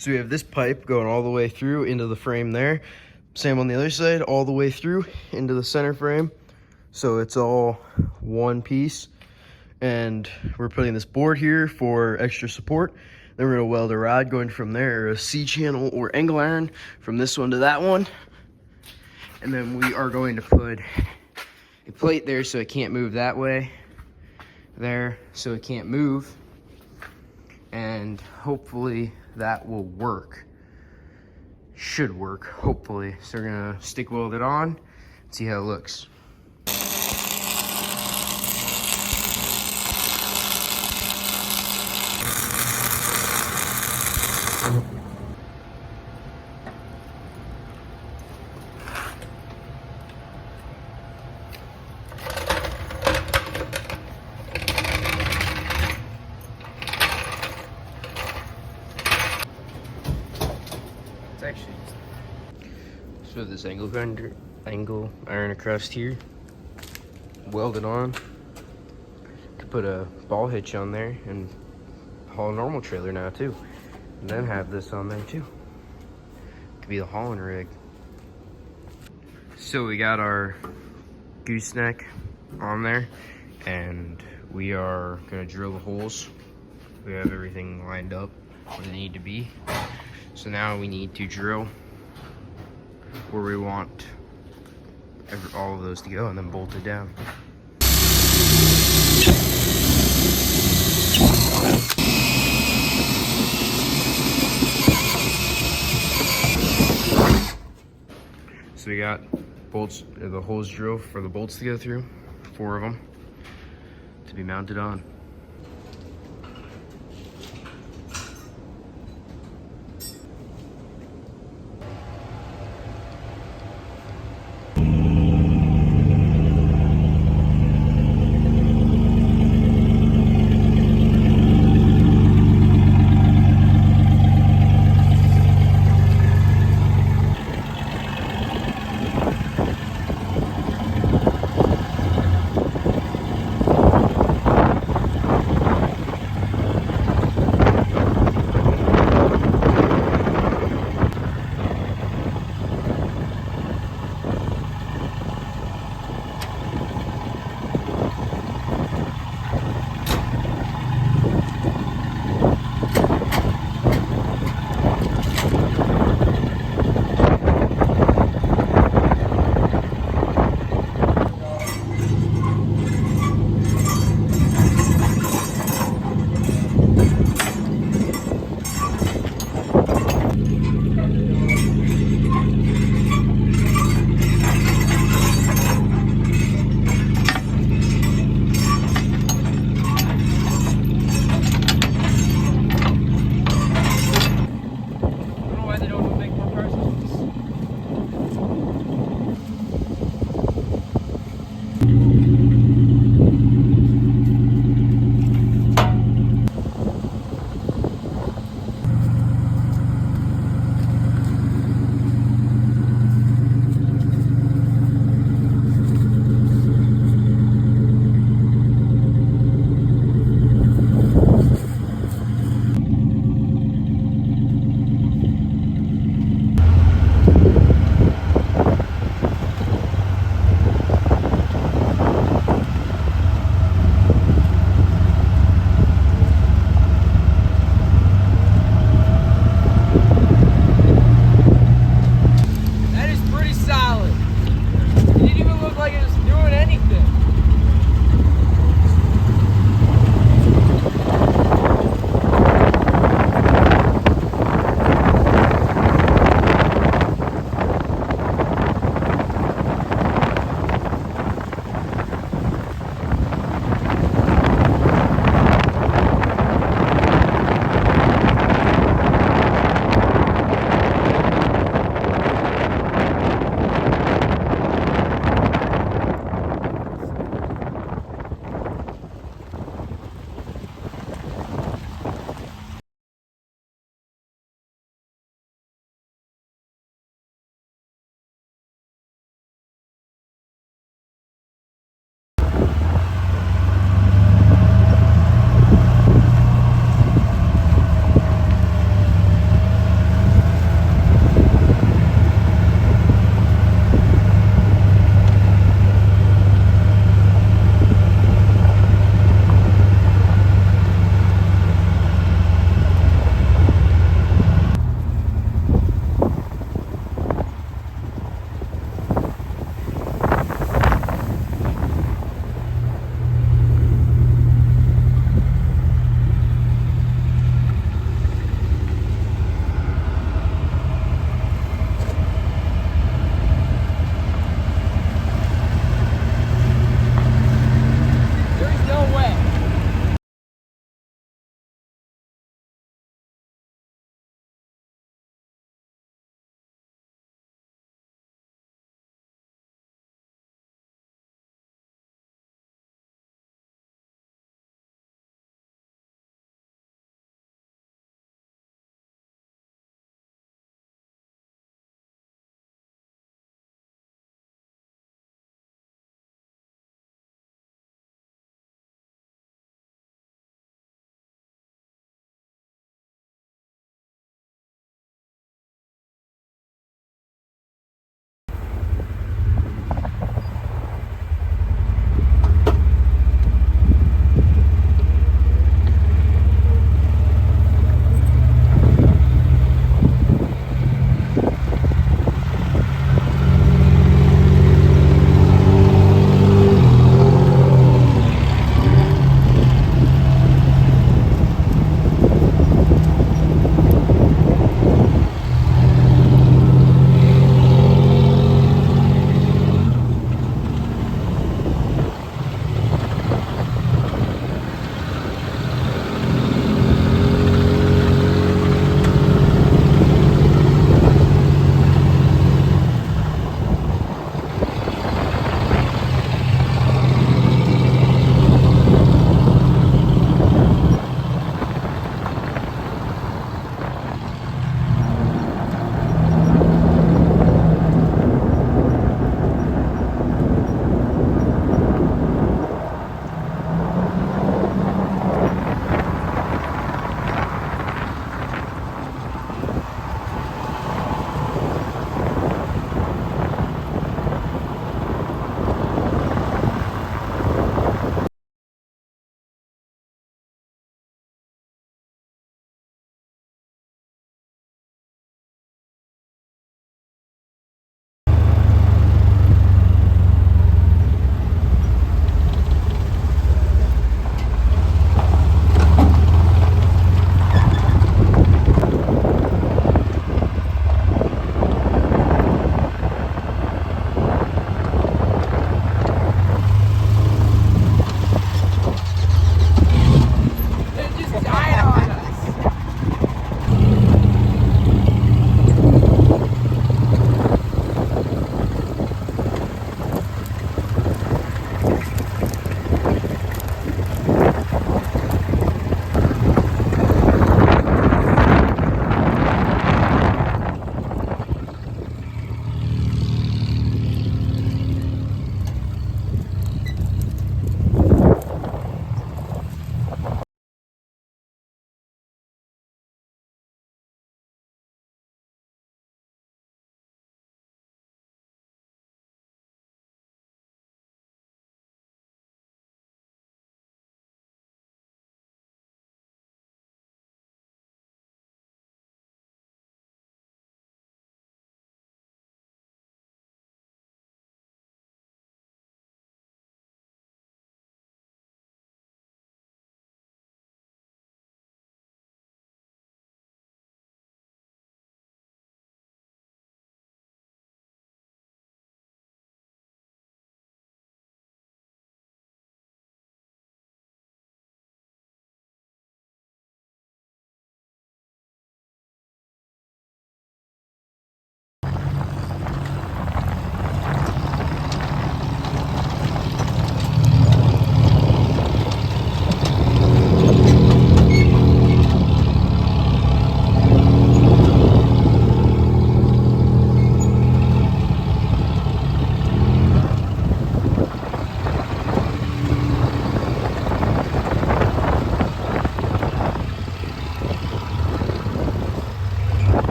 So we have this pipe going all the way through into the frame there. Same on the other side, all the way through into the center frame. So it's all one piece. And we're putting this board here for extra support. Then we're gonna weld a rod going from there, or a C-channel or angle iron from this one to that one. And then we are going to put a plate there so it can't move that way. There, so it can't move. And hopefully that will work. Should work, hopefully. So we're gonna stick weld it on, see how it looks. It's actually so this angle iron across here, weld it on. Could put a ball hitch on there and haul a normal trailer now too, and then have this on there too. Could be the hauling rig. So we got our gooseneck on there, and we are gonna drill the holes. We have everything lined up where they need to be. So now we need to drill where we want all of those to go and then bolt it down. So we got bolts, the holes drilled for the bolts to go through, 4 of them to be mounted on.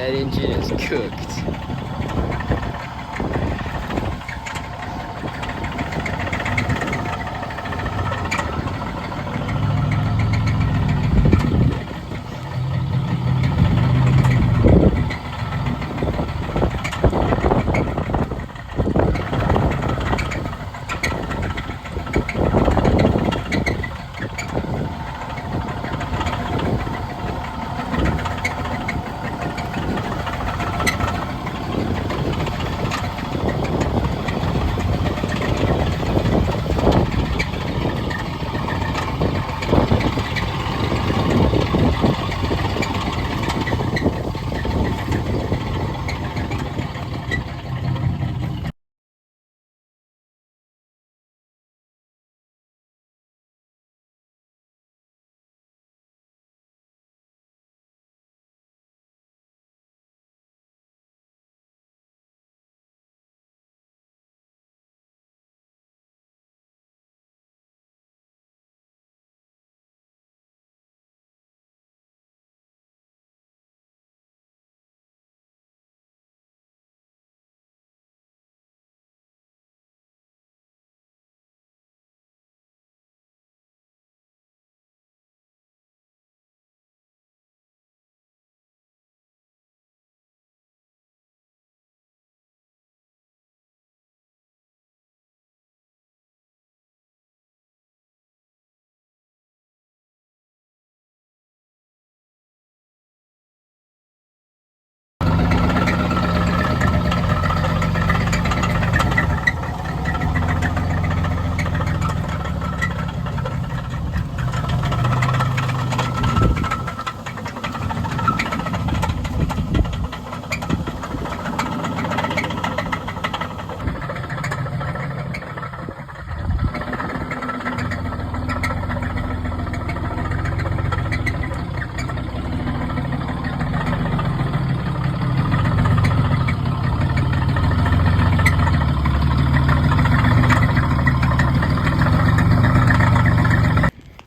That engine is cooked.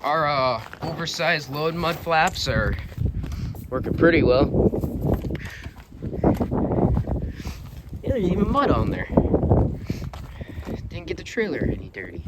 Our oversized load mud flaps are working pretty well. Yeah, there's even mud on there. Didn't get the trailer any dirty.